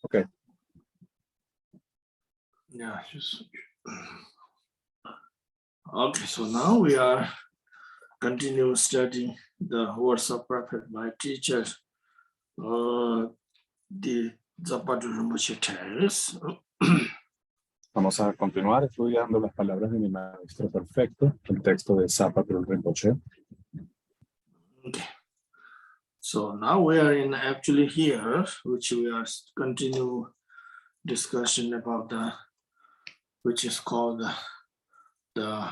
Okay. Yeah. Okay, so now we are continue studying the words of prophet by teacher. The Patrul Rimpoche tells. Vamos a continuar estudiando las palabras de mi maestro perfecto, el texto de Patrul Rimpoche. Okay. So now we are in actually here, which we are continue discussion about which is called the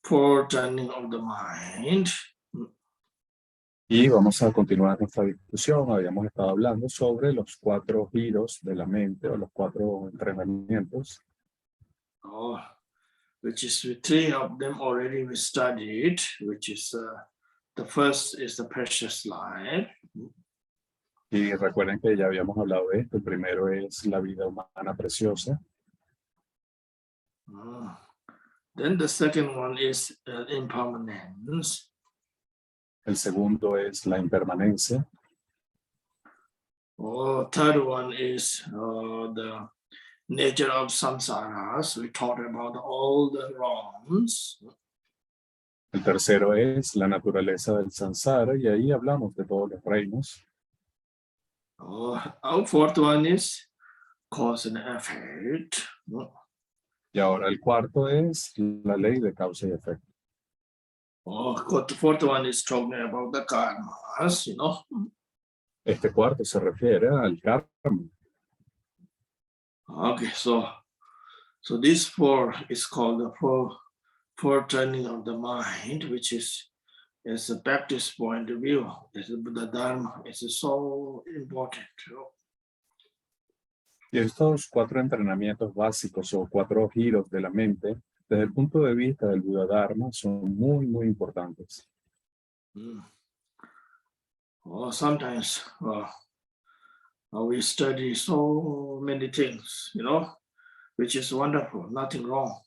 foreturning of the mind. Y vamos a continuar nuestra discusión. Habíamos estado hablando sobre los 4 giros de la mente o los 4 entrenamientos. Which is 3 of them already we studied, which is the first is the precious life. Y recuerden que ya habíamos hablado de esto. El primero es la vida humana preciosa. Then the second one is impermanence. El segundo es la impermanencia. Third one is the nature of samsaras. We talked about all the realms. El tercero es la naturaleza del samsara y ahí hablamos de todos los reinos. Our fourth one is cause and effect. Y ahora el cuarto es la ley de causa y efecto. The fourth one is talking about the karmas, you know. Este cuarto se refiere al karma. Okay, so this 4 is called the foreturning of the mind, which is a Baptist point of view. The Dharma is so important. Y estos 4 entrenamientos básicos o 4 giros de la mente, desde el punto de vista del Buda Dharma, son muy, muy importantes. Sometimes we study so many things, you know, which is wonderful, nothing wrong.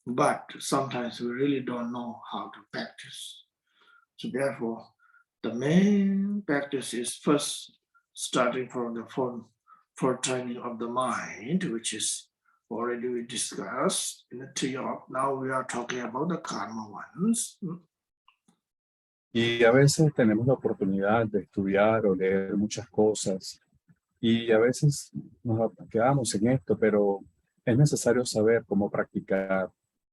But sometimes we really don't know how to practice. So therefore, the main practice is first starting from the foreturning of the mind, which is already we discussed in the 3 of. Now we are talking about the karma ones. Y a veces tenemos la oportunidad de estudiar o leer muchas cosas y a veces nos quedamos en esto, pero es necesario saber cómo practicar.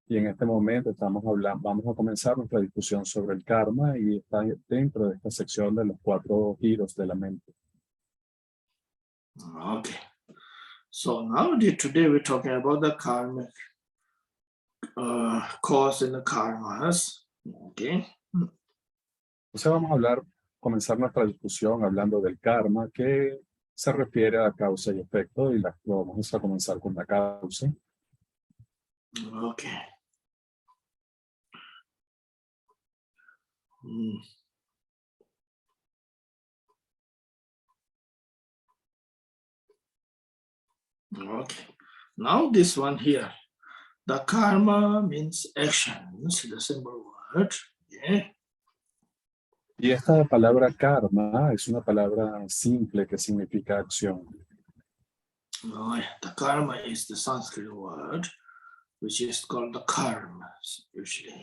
Y en este momento vamos a comenzar nuestra discusión sobre el karma y está dentro de esta sección de los 4 giros de la mente. Okay. So now today we're talking about the karmic cause and the karmas. Okay. Entonces vamos a comenzar nuestra discusión hablando del karma, que se refiere a causa y efecto, y vamos a comenzar con la causa. Okay. Okay. Now this one here, the karma means actions, the simple word. Yeah. Y esta palabra karma es una palabra simple que significa acción. The karma is the Sanskrit word, which is called the karmas, usually.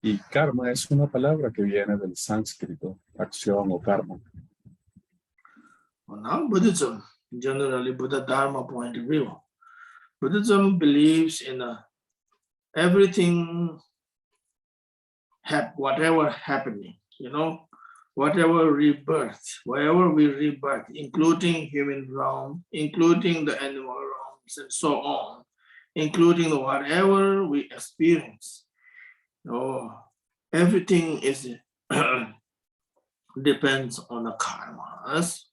Y karma es una palabra que viene del sánscrito, acción o karma. Now Buddhism, generally Buddha Dharma point of view, Buddhism believes in everything, whatever happening, you know, whatever rebirth, wherever we rebirth, including human realm, including the animal realms and so on, including whatever we experience. Everything is depends on the karmas.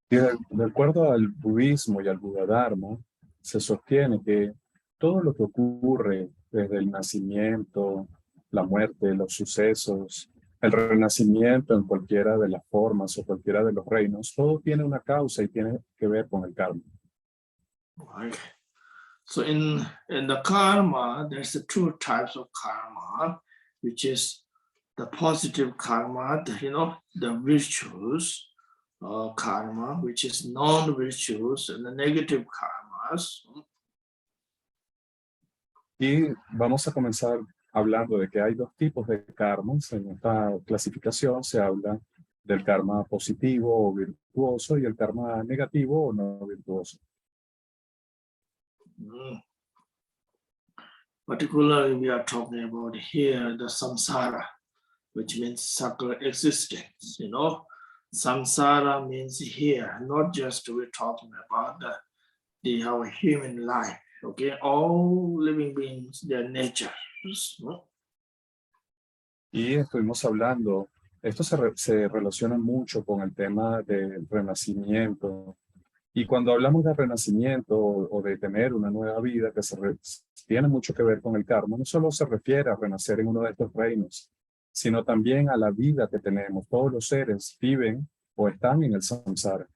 Y de acuerdo al budismo y al Buda Dharma, se sostiene que todo lo que ocurre desde el nacimiento, la muerte, los sucesos, el renacimiento en cualquiera de las formas o cualquiera de los reinos, todo tiene una causa y tiene que ver con el karma. Okay. So in the karma, there's the 2 types of karma, which is the positive karma, the virtues, karma, which is non-virtues, and the negative karmas. Y vamos a comenzar hablando de que hay dos tipos de karmas. En esta clasificación se habla del karma positivo o virtuoso y el karma negativo o no virtuoso. Particularly, we are talking about here the samsara, which means circular existence. You know, samsara means here, not just we're talking about our human life. Okay, all living beings, their nature. ¿No? Y estuvimos hablando, esto se relaciona mucho con el tema del renacimiento. Y cuando hablamos de renacimiento o de tener una nueva vida que tiene mucho que ver con el karma, no solo se refiere a renacer en uno de estos reinos, sino también a la vida que tenemos. Todos los seres viven o están en el samsara.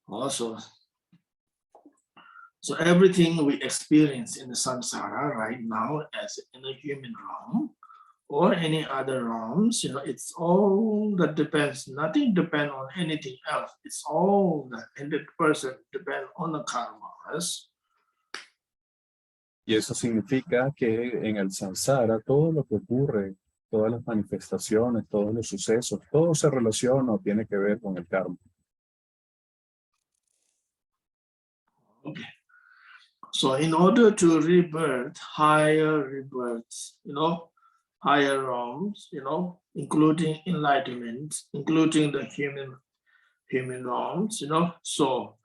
Also, so everything we experience in the samsara right now as in the human realm or any other realms, you know, it's all that depends, nothing depends on anything else. It's all that 100% depend on the karmas. Y eso significa que en el samsara todo lo que ocurre, todas las manifestaciones, todos los sucesos, todo se relaciona o tiene que ver con el karma. Okay. So in order to rebirth, higher rebirths, you know, higher realms, you know, including enlightenment, including the human realms, you know, so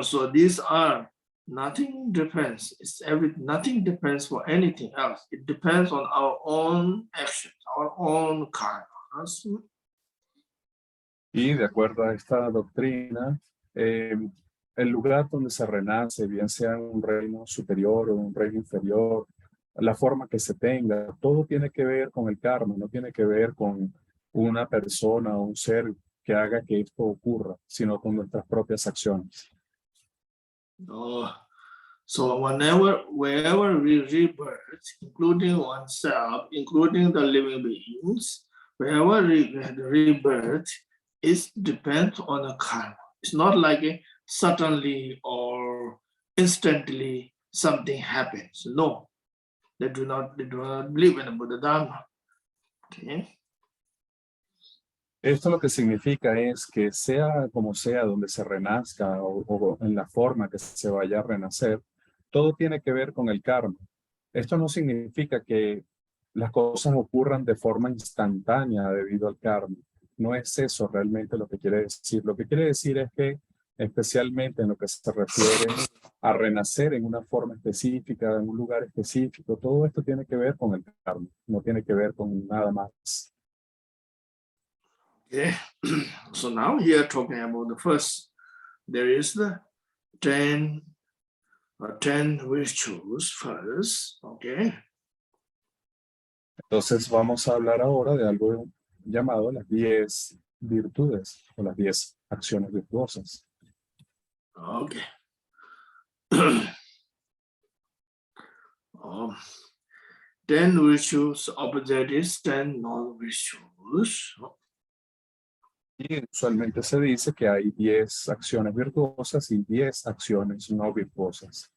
so these are nothing depends. Nothing depends for anything else. It depends on our own actions, our own karma. Y de acuerdo a esta doctrina, el lugar donde se renace, bien sea en un reino superior o un reino inferior, la forma que se tenga, todo tiene que ver con el karma, no tiene que ver con una persona o un ser que haga que esto ocurra, sino con nuestras propias acciones. So wherever we rebirth, including oneself, including the living beings, wherever we rebirth, it depends on the karma. It's not like suddenly or instantly something happens. No, they do not believe in the Buddha Dharma. Okay. Esto lo que significa es que sea como sea donde se renazca o en la forma que se vaya a renacer, todo tiene que ver con el karma. Esto no significa que las cosas ocurran de forma instantánea debido al karma. No es eso realmente lo que quiere decir. Lo que quiere decir es que, especialmente en lo que se refiere a renacer en una forma específica, en un lugar específico, todo esto tiene que ver con el karma, no tiene que ver con nada más. Okay. So now here talking about the first, there is the 10 virtues first, okay. Entonces vamos a hablar ahora de algo llamado las 10 virtudes o las 10 acciones virtuosas. Okay. 10 virtues, opposite is 10 non-virtues. Y usualmente se dice que hay 10 acciones virtuosas y 10 acciones no virtuosas.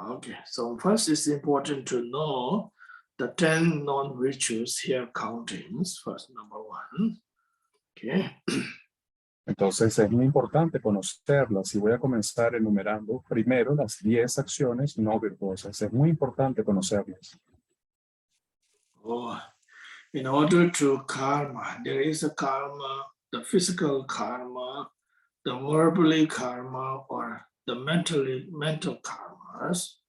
Okay, so first it's important to know the 10 non-virtues here counting. First, number 1. Okay. Entonces es muy importante conocerlas y voy a comenzar enumerando primero las 10 acciones no virtuosas. Es muy importante conocerlas. In order to karma, there is a karma, the physical karma, the verbally karma, or the mental karmas.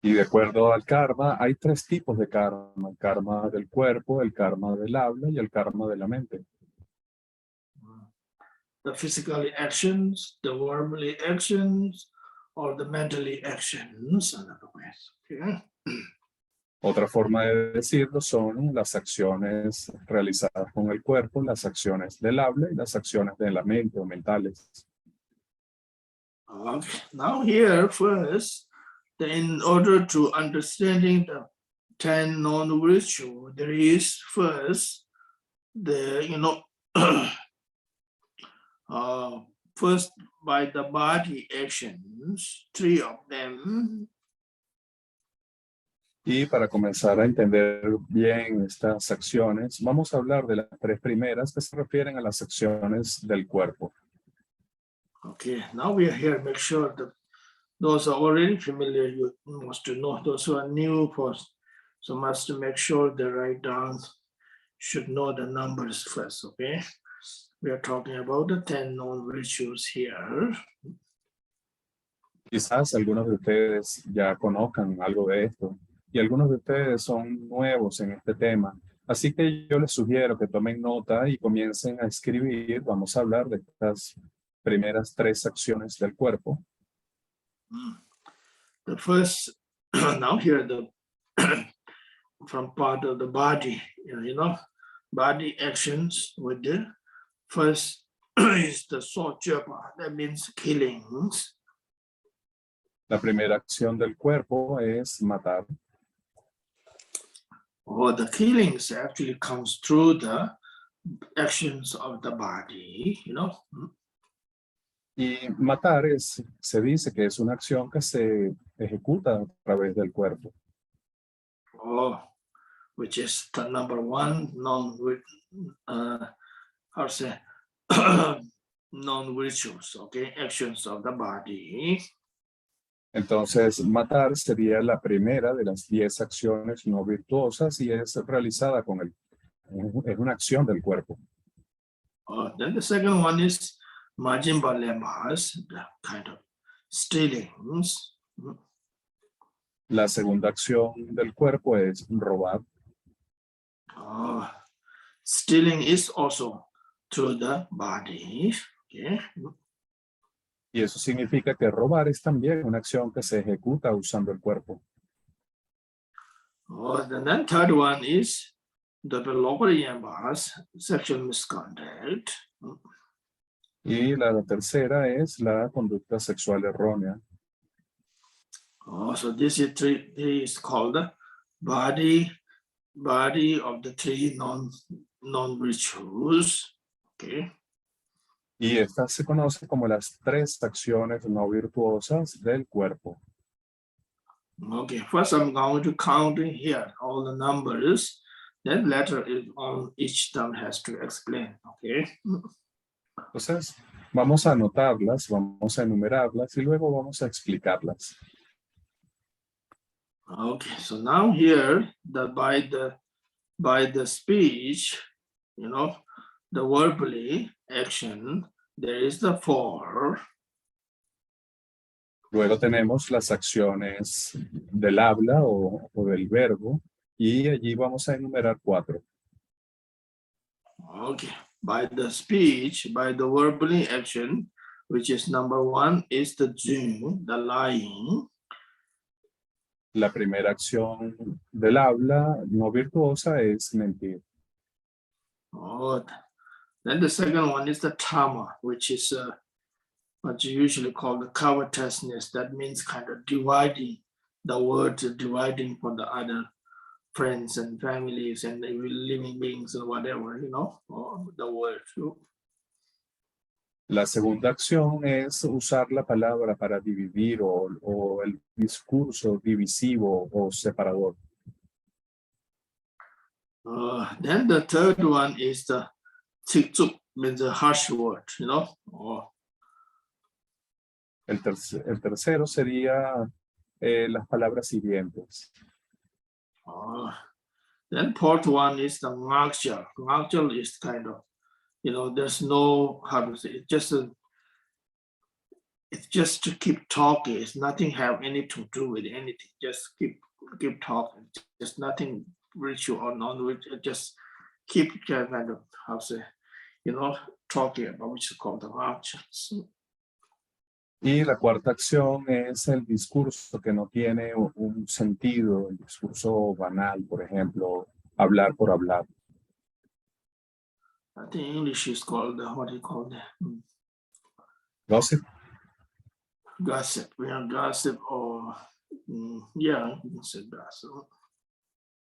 Y de acuerdo al karma, hay 3 tipos de karma. El karma del cuerpo, el karma del habla y el karma de la mente. The physically actions, the verbally actions, or the mentally actions, in other words. Okay. Otra forma de decirlo son las acciones realizadas con el cuerpo, las acciones del habla y las acciones de la mente o mentales. Okay. Now here first, in order to understanding the 10 non-virtue, there is first first by the body actions, 3 of them. Y para comenzar a entender bien estas acciones, vamos a hablar de las 3 primeras que se refieren a las acciones del cuerpo. Okay, now we are here. Make sure that those are already familiar, you must know. Those who are new first, so must make sure they write down, should know the numbers first, okay? We are talking about the 10 known virtues here. Quizás algunos de ustedes ya conozcan algo de esto y algunos de ustedes son nuevos en este tema. Así que yo les sugiero que tomen nota y comiencen a escribir. Vamos a hablar de estas primeras 3 acciones del cuerpo. The first, now here from part of the body, body actions with the first is the sochepa, that means killings. La primera acción del cuerpo es matar. Or the killings actually comes through the actions of the body, Y matar se dice que es una acción que se ejecuta a través del cuerpo. Which is the number 1 non-virtues, okay, actions of the body. Entonces, matar sería la primera de las 10 acciones no virtuosas y es realizada es una acción del cuerpo. Then the second one is majimba lemas, the kind of stealings. La segunda acción del cuerpo es robar. Stealing is also through the body. Okay. Y eso significa que robar es también una acción que se ejecuta usando el cuerpo. And then third one is the sexual misconduct. Y la tercera es la conducta sexual errónea. So this is three is called the body of the 3 non-virtues. Okay. Y esta se conoce como las 3 acciones no virtuosas del cuerpo. Okay, first I'm going to count here all the numbers. Then later on each term has to explain. Okay. Entonces, vamos a anotarlas, vamos a enumerarlas y luego vamos a explicarlas. Okay, so now here by the speech, the verbally action, there is the 4. Luego tenemos las acciones del habla o del verbo y allí vamos a enumerar 4. Okay, by the speech, by the verbally action, which is number 1 is the Zoom, the lying. La primera acción del habla no virtuosa es mentir. Then the second one is the tama, which is what you usually call the covetousness. That means kind of dividing the words, dividing for the other friends and families and living beings or whatever, or the world. La segunda acción es usar la palabra para dividir o el discurso divisivo o separador. Then the third one is the tiktuk, means the harsh word, El tercero sería las palabras hirientes. Then fourth one is the ngakjal. Ngakjal is kind of, there's no, how to say, it's just to keep talking. It's nothing have anything to do with anything. Just keep talking. Just nothing ritual or non-ritual. Just keep kind of, how to say, talking about which is called the ngakjal. Y la cuarta acción es el discurso que no tiene un sentido, el discurso banal, por ejemplo, hablar por hablar. I think English is called, what do you call that? Gossip. Gossip. We have gossip or, yeah, you can say gossip.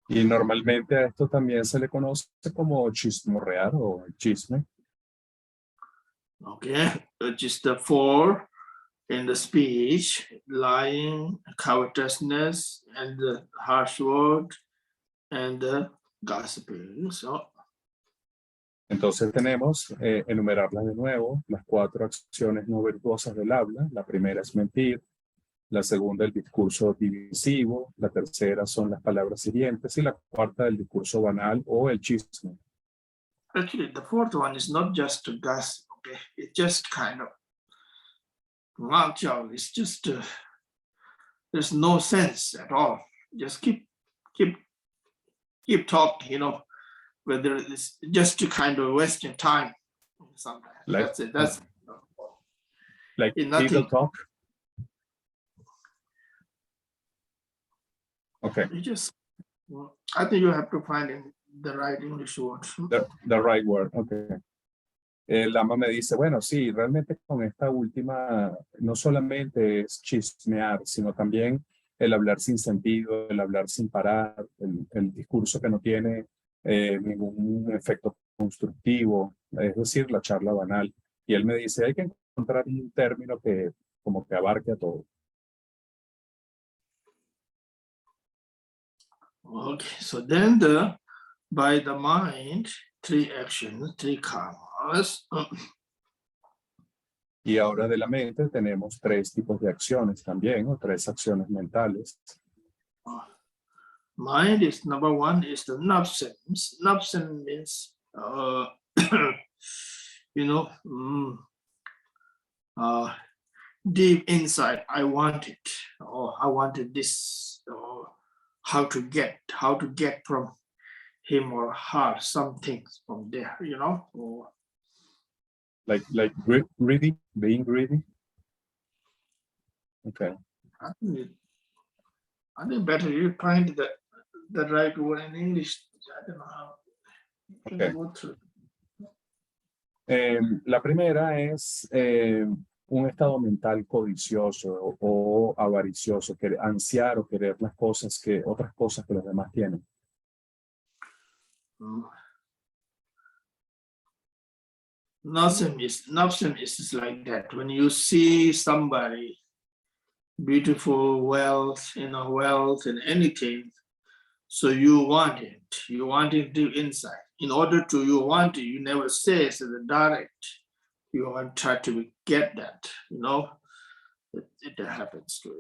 Y normalmente a esto también se le conoce como chismorrear o chisme. Okay, which is the four in the speech: lying, covetousness, and the harsh word, and the gossiping. So, Entonces tenemos, enumerarlas de nuevo, las 4 acciones no virtuosas del habla. La primera es mentir, la segunda el discurso divisivo, la tercera son las palabras hirientes y la cuarta el discurso banal o el chisme. actually, the fourth one is not just to gossip. Okay, it's just kind of it's just there's no sense at all. Just keep talking. Whether it's just to kind of waste your time. Sometimes Like, that's it. That's like idle nothing. talk. Okay. I think you have to find the right English word. The right word. Okay. Lama me dice, bueno, sí, realmente con esta última no solamente es chismear, sino también el hablar sin sentido, el hablar sin parar, el discurso que no tiene ningún efecto constructivo, es decir, la charla banal. Y él me dice, hay que encontrar un término que como que abarque a todo. Okay, so then by the mind, 3 actions, 3 karmas. Y ahora de la mente tenemos 3 tipos de acciones también, o 3 acciones mentales. Mind is number 1 is the nafsan. Nafsan means, deep inside, I want it, or I wanted this, or how to get from him or her some things from there, or Like greedy, being greedy. Okay. I think better you find the right word in English. I don't know how. Okay. Go through. La primera es un estado mental codicioso o avaricioso, ansiar o querer las cosas otras cosas que los demás tienen. Nothing is like that. When you see somebody beautiful, wealth and anything, so you want it deep inside. In order to you want it, you never say it's direct. You want to try to get that, it happens to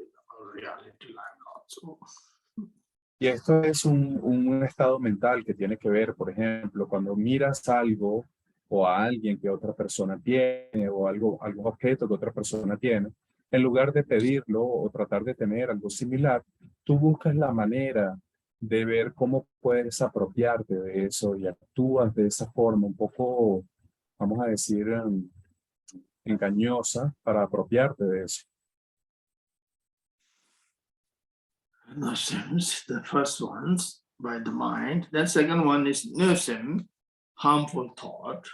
reality life also. Y esto es un estado mental que tiene que ver, por ejemplo, cuando miras algo o a alguien que otra persona tiene o algún objeto que otra persona tiene, en lugar de pedirlo o tratar de tener algo similar, tú buscas la manera de ver cómo puedes apropiarte de eso y actúas de esa forma un poco, vamos a decir, engañosa para apropiarte de eso. Notions, the first one's by the mind. The second one is notion, harmful thought.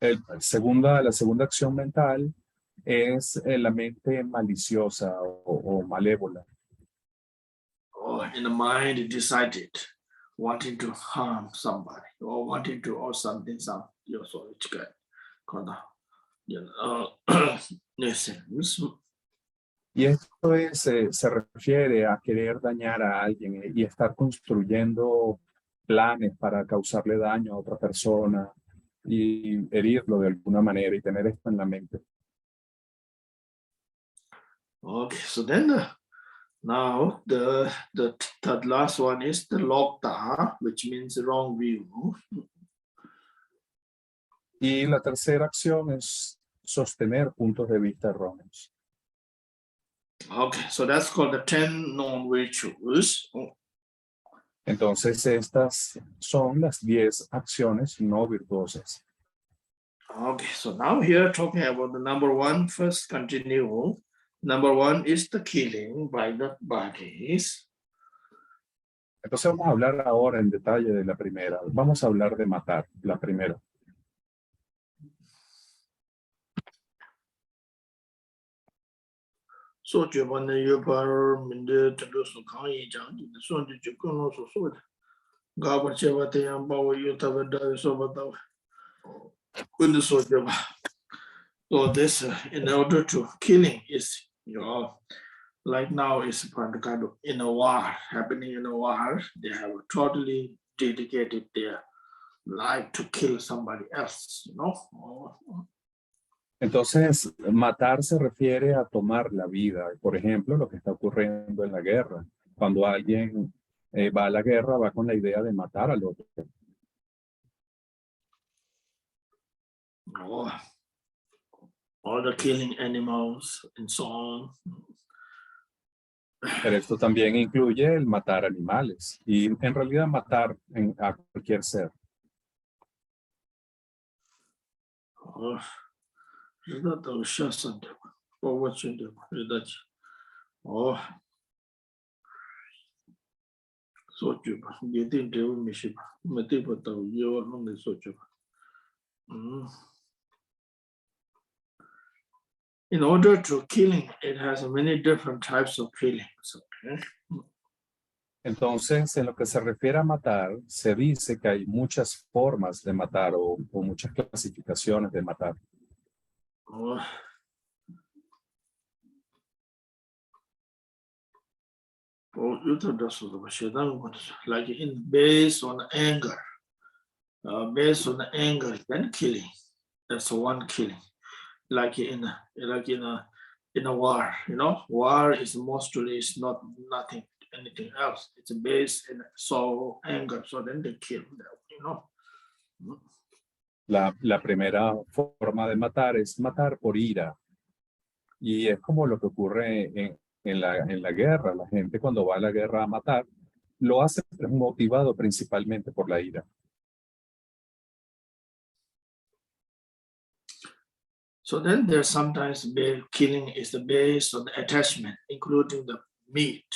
La segunda acción mental es la mente maliciosa o malévola. In the mind, it decided wanting to harm somebody or wanting to or something, so it's good. Nuisance. Y esto se refiere a querer dañar a alguien y estar construyendo planes para causarle daño a otra persona y herirlo de alguna manera y tener esto en la mente. Okay, so then now the last one is the lokta, which means wrong view. Y la tercera acción es sostener puntos de vista erróneos. Okay, so that's called the 10 known virtues. Entonces estas son las 10 acciones no virtuosas. Okay, so now here talking about the number 1, first continue. Number 1 is the killing by the bodies. Entonces vamos a hablar ahora en detalle de la primera. Vamos a hablar de matar, la primera. So Japan you par minde to so kan yi jang so de jukun so Gaba cheva te yamba you tavada so bata when the so Japan. So this in order to killing is like now is kind of in a war happening in a war. They have totally dedicated their life to kill somebody else, Entonces, matar se refiere a tomar la vida. Por ejemplo, lo que está ocurriendo en la guerra. Cuando alguien va a la guerra, va con la idea de matar al otro. Or the killing animals and so on. Pero esto también incluye el matar animales y en realidad matar a cualquier ser. In order to killing, it has many different types of killings. Okay? Entonces, en lo que se refiere a matar, se dice que hay muchas formas de matar o muchas clasificaciones de matar. Like based on anger, then killing. That's one killing. Like in a war, war is mostly is not nothing anything else. It's based in sorrow, anger. So then they kill them, La primera forma de matar es matar por ira. Y es como lo que ocurre en la guerra. La gente cuando va a la guerra a matar, lo hace motivado principalmente por la ira. So then there's sometimes killing is based on the attachment, including the meat,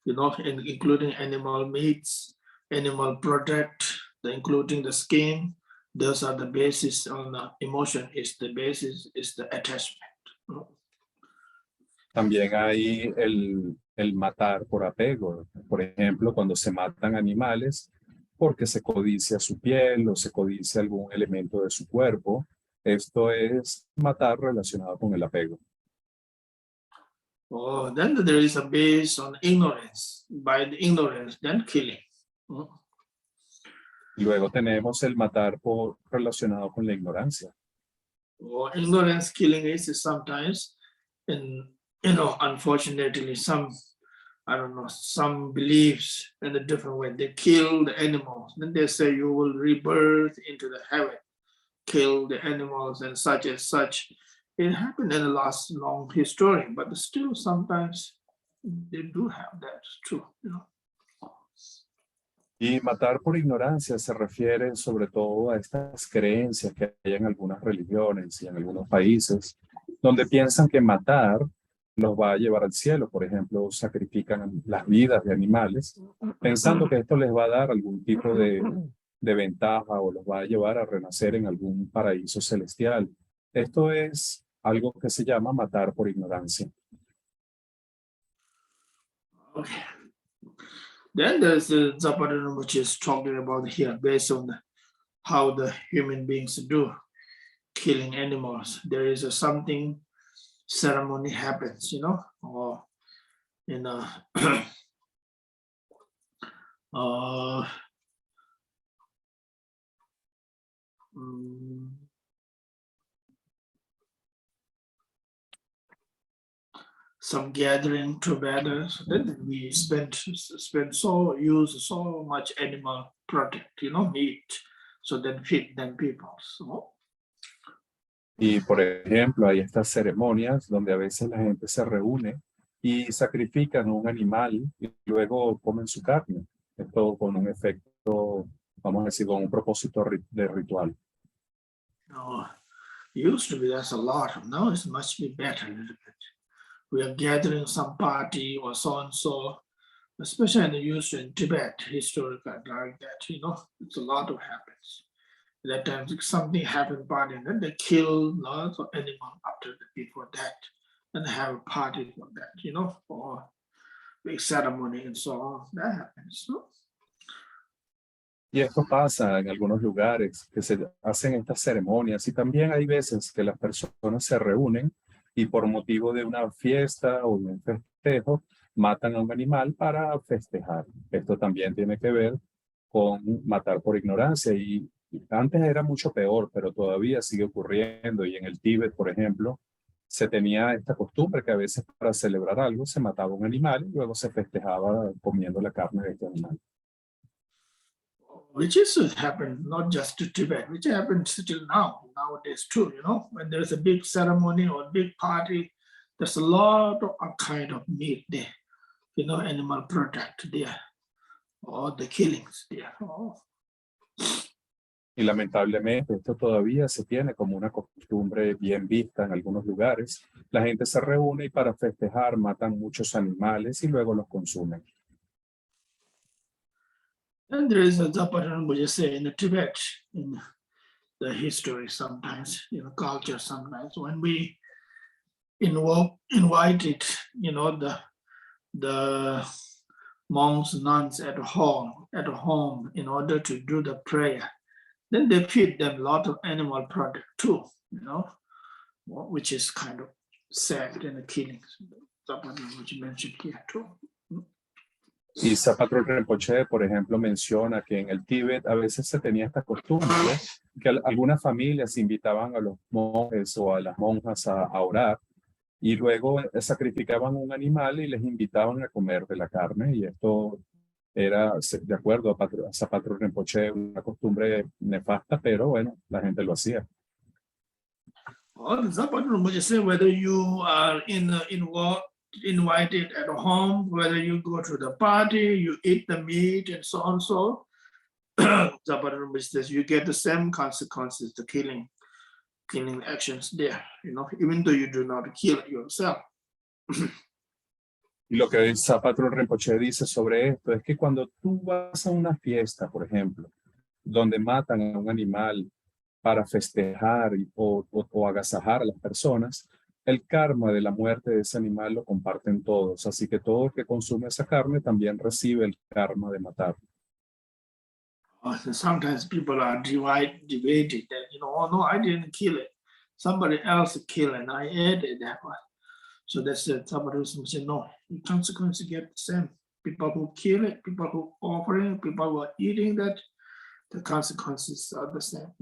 including animal meats, animal product, including the skin. Those are the basis on the emotion, is the basis, is the attachment. También hay el matar por apego. Por ejemplo, cuando se matan animales porque se codicia su piel o se codicia algún elemento de su cuerpo. Esto es matar relacionado con el apego. Then there is a base on ignorance. By the ignorance, then killing. Luego tenemos el matar relacionado con la ignorancia. Ignorance killing is sometimes, unfortunately, some beliefs in a different way. They kill the animals. Then they say you will rebirth into the heaven, kill the animals and such as such. It happened in the last long history, but still sometimes they do have that too, Y matar por ignorancia se refiere sobre todo a estas creencias que hay en algunas religiones y en algunos países, donde piensan que matar los va a llevar al cielo. Por ejemplo, sacrifican las vidas de animales, pensando que esto les va a dar algún tipo de ventaja o los va a llevar a renacer en algún paraíso celestial. Esto es algo que se llama matar por ignorancia. Okay. Then there's the Zapadana, which is talking about here based on how the human beings do killing animals. There is something ceremony happens, or in a some gathering together. So then we use so much animal product, meat, so then feed them people. So. Y por ejemplo, hay estas ceremonias donde a veces la gente se reúne y sacrifican un animal y luego comen su carne. Esto con un efecto, vamos a decir, con un propósito de ritual. No, used to be there's a lot. Now it must be better a little bit. We are gathering some party or so and so, especially in the used in Tibet, historical like that, it's a lot of habits. That time something happened, party, and then they kill lots of animals before that. and have a party for that, you know, for big ceremony and so on. That happens, no? Y esto pasa en algunos lugares que se hacen estas ceremonias y también hay veces que las personas se reúnen y por motivo de una fiesta o de un festejo matan a un animal para festejar. Esto también tiene que ver con matar por ignorancia y antes era mucho peor, pero todavía sigue ocurriendo y en el Tíbet, por ejemplo, se tenía esta costumbre que a veces para celebrar algo se mataba un animal y luego se festejaba comiendo la carne de este animal. Which is happened not just to Tibet, which happens still nowadays too, you know, when there's a big ceremony or big party, there's a lot of kind of meat there, you know, animal product there, or the killings there. Oh. Y lamentablemente esto todavía se tiene como una costumbre bien vista en algunos lugares. La gente se reúne y para festejar matan muchos animales y luego los consumen. And there is a Zaparan, would you say, in the Tibet, in the history sometimes, you know, culture sometimes, when we invited, you know, the monks, nuns at home in order to do the prayer, then they feed them a lot of animal product too, you know, which is kind of sad in the killings, which you mentioned here too. Y Patrul Rimpoche, por ejemplo, menciona que en el Tíbet a veces se tenía esta costumbre, ¿no? Que algunas familias invitaban a los monjes o a las monjas a orar y luego sacrificaban un animal y les invitaban a comer de la carne y esto era, de acuerdo a Patrul Rinpoche, una costumbre nefasta, pero bueno, la gente lo hacía. Well, the Zaparan Rinpoche say whether you are invited at home, whether you go to the party, you eat the meat and so on, so Zaparan Rinpoche says you get the same consequences, the killing actions there, you know, even though you do not kill yourself. Y lo que Patrul Rinpoche dice sobre esto es que cuando tú vas a una fiesta, por ejemplo, donde matan a un animal para festejar o agasajar a las personas, el karma de la muerte de ese animal lo comparten todos. Así que todo el que consume esa carne también recibe el karma de matar. Sometimes people are debated that, you know, oh no, I didn't kill it. Somebody else killed and I ate it that one. So that's it. Somebody say, no, the consequences get the same. People who kill it, people who offering, people who are eating that, the consequences are the same.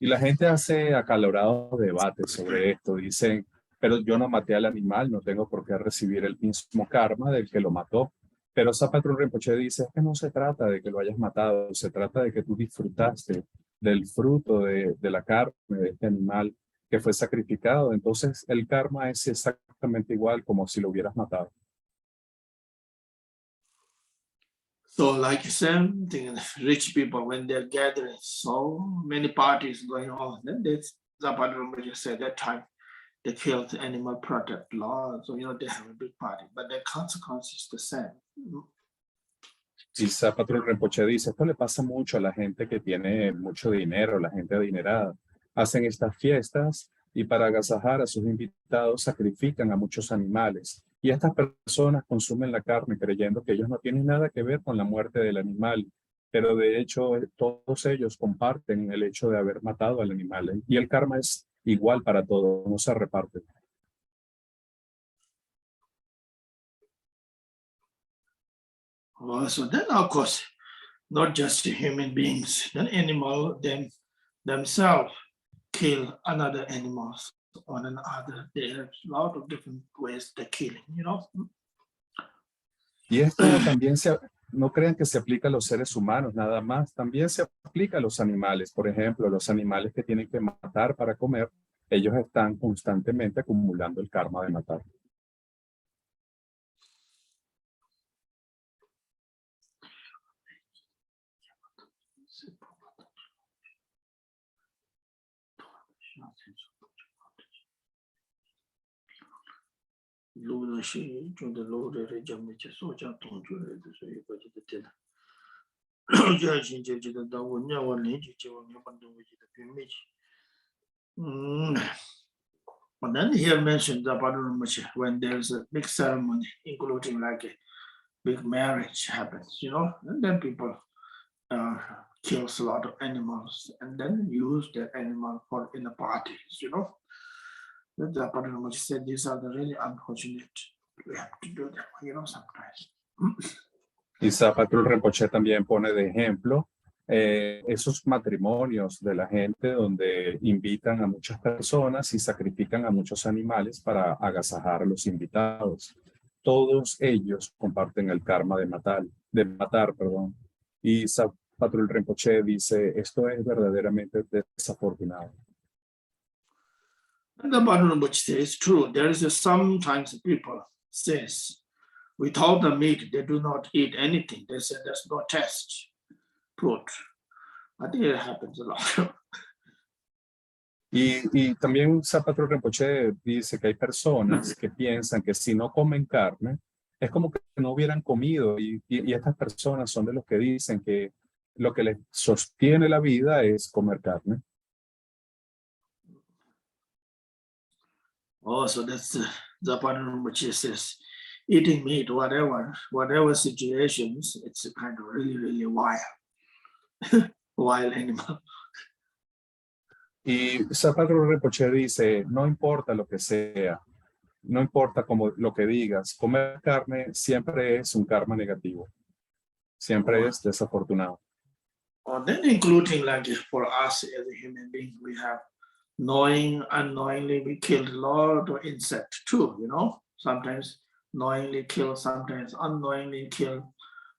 Y la gente hace acalorados debates sobre esto. Dicen, pero yo no maté al animal, no tengo por qué recibir el mismo karma del que lo mató. Pero Patrul Rinpoche dice, es que no se trata de que lo hayas matado, se trata de que tú disfrutaste del fruto de la carne de este animal que fue sacrificado. Entonces el karma es exactamente igual como si lo hubieras matado. So like same thing, rich people, when they're gathering, so many parties going on, then Zaparan just said that time they killed the animal product law, so you know they have a big party, but the consequence is the same. Y Patrul Rinpoche dice, esto le pasa mucho a la gente que tiene mucho dinero, la gente adinerada. Hacen estas fiestas y para agasajar a sus invitados sacrifican a muchos animales. Y estas personas consumen la carne creyendo que ellos no tienen nada que ver con la muerte del animal, pero de hecho todos ellos comparten el hecho de haber matado al animal. Y el karma es igual para todos, no se reparte. So then, of course, not just human beings, then animal themselves kill another animals on another. There's a lot of different ways they're killing, you know. Y esto también no crean que se aplica a los seres humanos nada más, también se aplica a los animales. Por ejemplo, los animales que tienen que matar para comer, ellos están constantemente acumulando el karma de matar. And then here mentioned the Patrul Rimpoche, when there's a big ceremony, including like a big marriage happens, and then people kill a lot of animals and then use that animal for in the parties, The Patrul Rimpoche said these are the really unfortunate. We have to do that, sometimes. Y Patrul Rinpoche también pone de ejemplo esos matrimonios de la gente donde invitan a muchas personas y sacrifican a muchos animales para agasajar a los invitados. Todos ellos comparten el karma de matar, perdón. Y Patrul Rinpoche dice, esto es verdaderamente desafortunado. And the Patrul Rimpoche says, it's true. There is sometimes people says, without the meat, they do not eat anything. They say there's no taste, fruit. I think it happens a lot. Y también Patrul Rinpoche dice que hay personas que piensan que si no comen carne, es como que no hubieran comido. Y estas personas son de los que dicen que lo que les sostiene la vida es comer carne. Oh, so that's the Patrul Rinpoche says, eating meat, whatever situations, it's a kind of really, really wild animal. Y Patrul Rinpoche dice, no importa lo que sea, no importa como lo que digas, comer carne siempre es un karma negativo, siempre es desafortunado. Then including like for us as a human being, we have unknowingly we killed a lot of insects too, sometimes knowingly kill, sometimes unknowingly kill,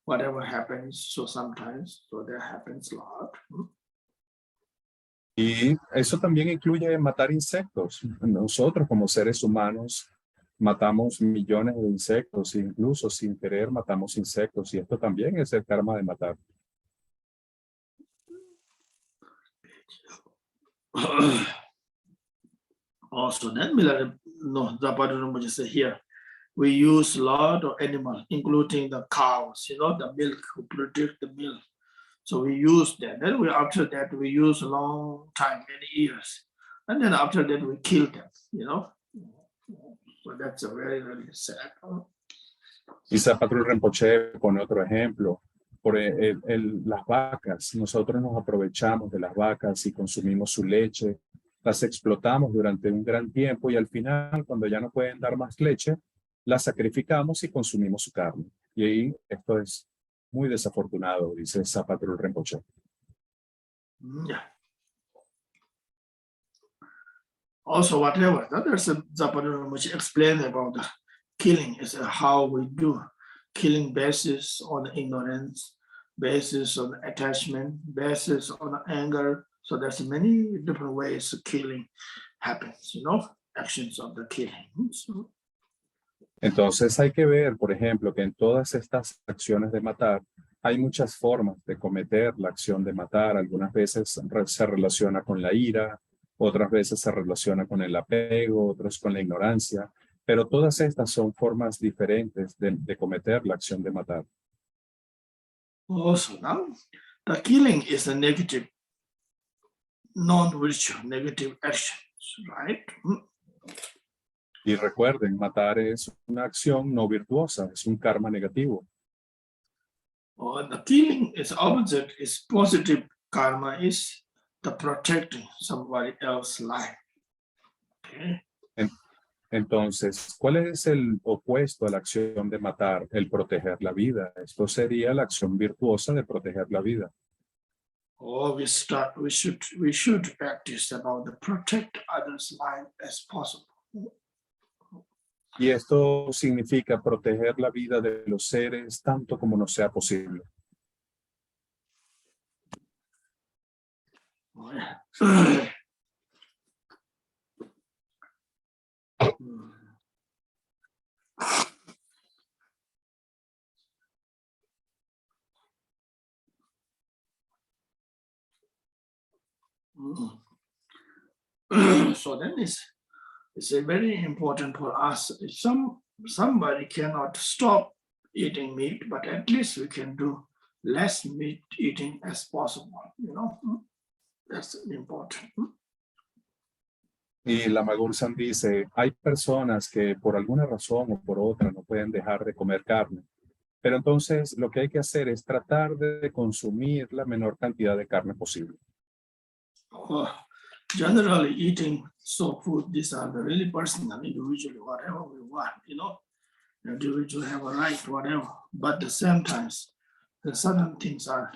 whatever happens, so that happens a lot. Y eso también incluye matar insectos. Nosotros como seres humanos matamos millones de insectos, incluso sin querer matamos insectos, y esto también es el karma de matar. Also, then the Patrul Rinpoche say here, we use a lot of animals, including the cows, the milk, who produce the milk. So we use that. Then after that, we use a long time, many years. And then after that, we kill them, So that's a very, very sad. Y Patrul Rinpoche pone otro ejemplo. Por las vacas, nosotros nos aprovechamos de las vacas y consumimos su leche, las explotamos durante un gran tiempo y al final, cuando ya no pueden dar más leche, las sacrificamos y consumimos su carne. Y ahí esto es muy desafortunado, dice Patrul Rinpoche. Yeah. Also, whatever, there's the Patrul Rinpoche explain about the killing is how we do killing basis on ignorance, basis on attachment, basis on anger. So there's many different ways killing happens, actions of the killing. So, entonces hay que ver, por ejemplo, que en todas estas acciones de matar hay muchas formas de cometer la acción de matar. Algunas veces se relaciona con la ira, otras veces se relaciona con el apego, otras con la ignorancia, pero todas estas son formas diferentes de cometer la acción de matar. Also now, the killing is a negative, non-virtual, negative actions, right? Y recuerden, matar es una acción no virtuosa, es un karma negativo. The killing is opposite, is positive karma, is the protecting somebody else's life. Okay? Entonces, ¿cuál es el opuesto a la acción de matar? El proteger la vida. Esto sería la acción virtuosa de proteger la vida. We should practice about the protect others' life as possible. Y esto significa proteger la vida de los seres tanto como nos sea posible. Oh, yeah. So then it's a very important for us. If somebody cannot stop eating meat, but at least we can do less meat eating as possible, That's important. Y Lama Gursam dice, hay personas que por alguna razón o por otra no pueden dejar de comer carne. Pero entonces lo que hay que hacer es tratar de consumir la menor cantidad de carne posible. Generally, eating soul food, these are the really personal, individually, whatever we want, individual have a right, whatever. But at the same time, the certain things are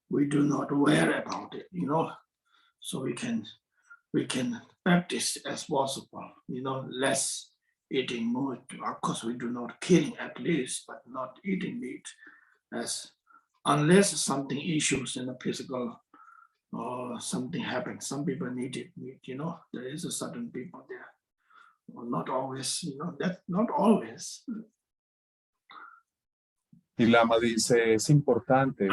we do not worry about it, so we can practice as possible, less eating meat. Of course, we do not killing at least, but not eating meat as unless something issues in the physical or something happens. Some people need it meat, there is a certain people there. Well, not always, that not always. Y Lama dice, es importante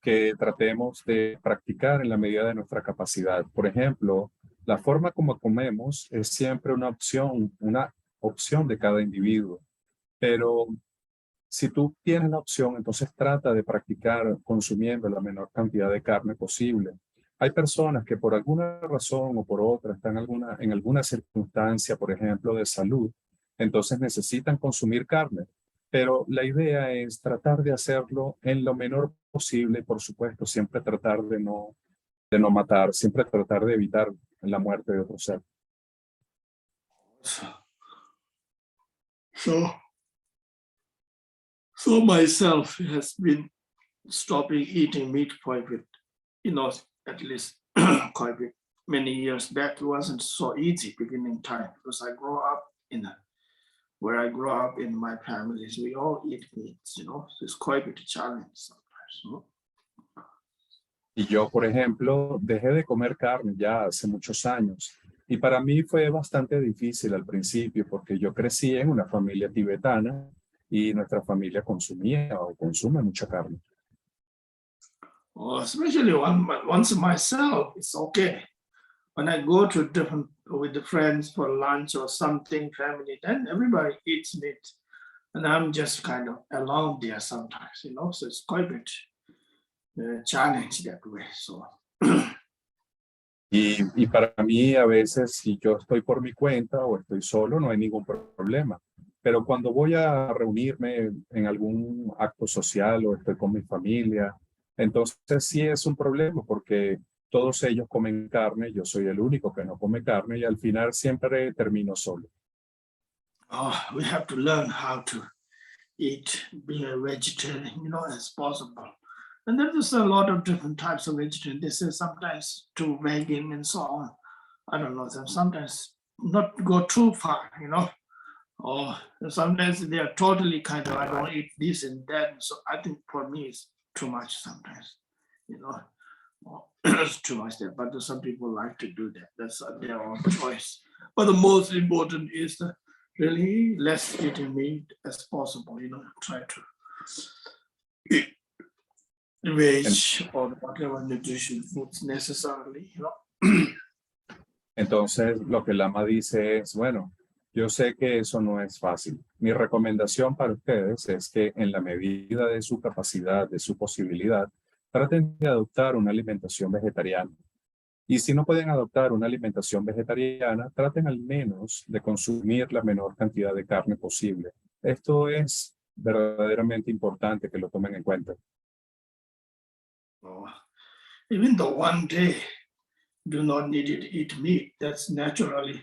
que tratemos de practicar en la medida de nuestra capacidad. Por ejemplo, la forma como comemos es siempre una opción de cada individuo. Pero si tú tienes la opción, entonces trata de practicar consumiendo la menor cantidad de carne posible. Hay personas que por alguna razón o por otra están en alguna circunstancia, por ejemplo, de salud, entonces necesitan consumir carne. Pero la idea es tratar de hacerlo en lo menor posible y, por supuesto, siempre tratar de no matar, siempre tratar de evitar la muerte de otro ser. So myself has been stopping eating meat quite a bit, at least quite a bit. Many years back, it wasn't so easy beginning time because I grew up where I grew up in my families, we all eat meat, so it's quite a bit of challenge sometimes. Y yo, por ejemplo, dejé de comer carne ya hace muchos años. Y para mí fue bastante difícil al principio porque yo crecí en una familia tibetana y nuestra familia consumía o consume mucha carne. Especially once myself, it's okay. When I go to with the friends for lunch or something, family, then everybody eats meat. And I'm just kind of alone there sometimes, so it's quite a bit challenge that way. So. Y para mí a veces si yo estoy por mi cuenta o estoy solo no hay ningún problema. Pero cuando voy a reunirme en algún acto social o estoy con mi familia, entonces sí es un problema porque todos ellos comen carne, yo soy el único que no come carne y al final siempre termino solo. We have to learn how to eat, being a vegetarian, as possible. And there's a lot of different types of vegetarian. This is sometimes too vegan and so on. I don't know, sometimes not go too far, or sometimes they are totally kind of, I don't eat this and that. So I think for me it's too much sometimes, it's too much there. But some people like to do that. That's their own choice. But the most important is really less eating meat as possible, try to eat veg or whatever nutrition foods necessarily, Entonces lo que Lama dice es, bueno, yo sé que eso no es fácil. Mi recomendación para ustedes es que en la medida de su capacidad, de su posibilidad, traten de adoptar una alimentación vegetariana. Y si no pueden adoptar una alimentación vegetariana, traten al menos de consumir la menor cantidad de carne posible. Esto es verdaderamente importante que lo tomen en cuenta. Even though one day do not need to eat meat, that's naturally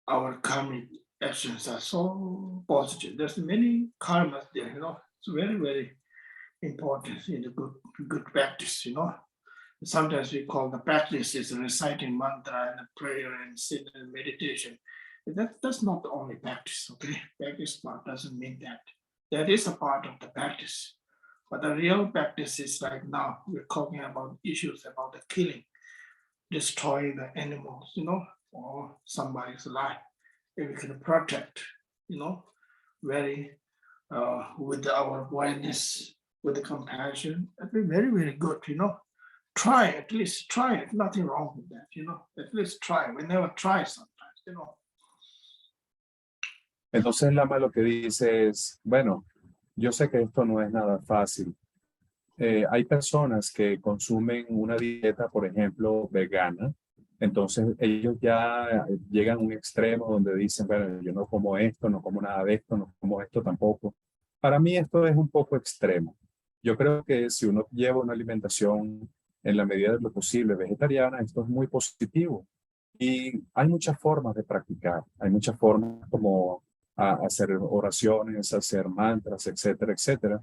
our karmic actions are so positive. There's many karmas there, it's very, very important in the good practice, Sometimes we call the practice is reciting mantra and prayer and sin and meditation. That's not the only practice, okay? Practice part doesn't mean that. That is a part of the practice. But the real practice is like now we're talking about issues about the killing, destroying the animals, or somebody's life. If we can protect, very with our awareness, with the compassion, that'd be very, very good, Try, at least try it. Nothing wrong with that, At least try. We never try sometimes, Entonces Lama lo que dice es, bueno, yo sé que esto no es nada fácil. Hay personas que consumen una dieta, por ejemplo, vegana, Entonces ellos ya llegan a un extremo donde dicen, bueno, yo no como esto, no como nada de esto, no como esto tampoco. Para mí esto es un poco extremo. Yo creo que si uno lleva una alimentación en la medida de lo posible vegetariana, esto es muy positivo. Y hay muchas formas de practicar, hay muchas formas como hacer oraciones, hacer mantras, etcétera, etcétera.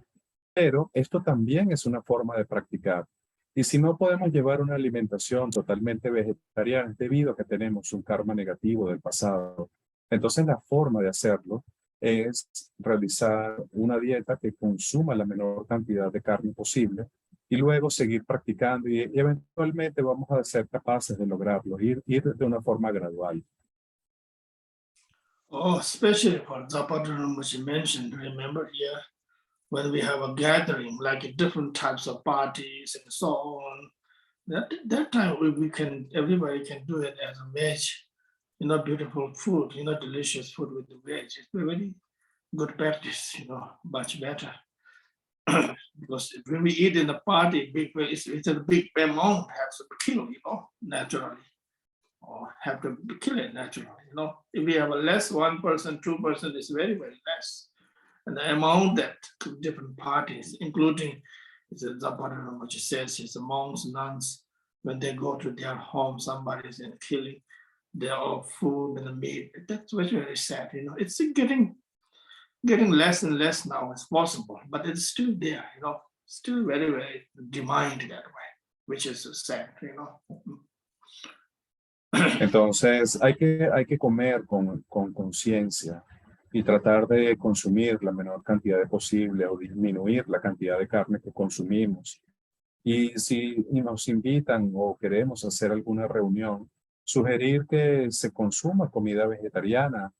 Pero esto también es una forma de practicar. Y si no podemos llevar una alimentación totalmente vegetariana, es debido a que tenemos un karma negativo del pasado. Entonces la forma de hacerlo es realizar una dieta que consuma la menor cantidad de carne posible y luego seguir practicando y eventualmente vamos a ser capaces de lograrlo, ir de una forma gradual. Oh, especially for the pattern which you mentioned, remember here, when we have a gathering, like different types of parties and so on, that time we can, everybody can do it as a veg, beautiful food, delicious food with the veg. It's very good practice, much better. Because when we eat in a party, it's a big amount has to be killed, naturally, or have to be killed naturally. If we have a less 1%, 2% is very, very less. And the amount that different parties, including the what you says is the monks, nuns, when they go to their home, somebody's in killing their own food and the meat. That's very, very sad. It's getting less and less now as possible, but it's still there, still very, very demand that way, which is sad. Entonces hay que comer con conciencia y tratar de consumir la menor cantidad de posible o disminuir la cantidad de carne que consumimos. Y si nos invitan o queremos hacer alguna reunión, sugerir que se consuma comida vegetariana.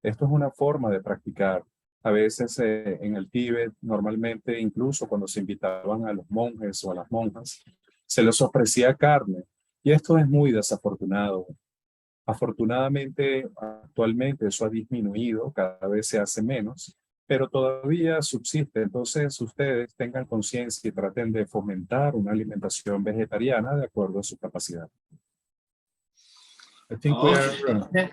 Esto es una forma de practicar. A veces en el Tíbet, normalmente incluso cuando se invitaban a los monjes o a las monjas, se les ofrecía carne. Y esto es muy desafortunado. Afortunadamente, actualmente eso ha disminuido, cada vez se hace menos, pero todavía subsiste. Entonces, ustedes tengan conciencia y traten de fomentar una alimentación vegetariana de acuerdo a su capacidad. I think we are... Okay.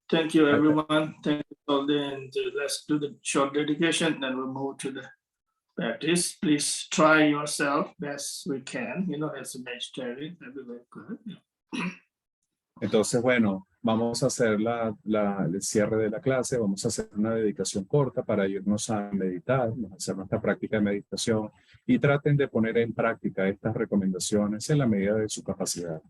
Thank you, everyone. Thank you, Zoldy. And let's do the short dedication, then we'll move to the practice. Please try yourself best we can, as a vegetarian. Everywhere good. Entonces, bueno, vamos a hacer el cierre de la clase, vamos a hacer una dedicación corta para irnos a meditar, vamos a hacer nuestra práctica de meditación y traten de poner en práctica estas recomendaciones en la medida de su capacidad.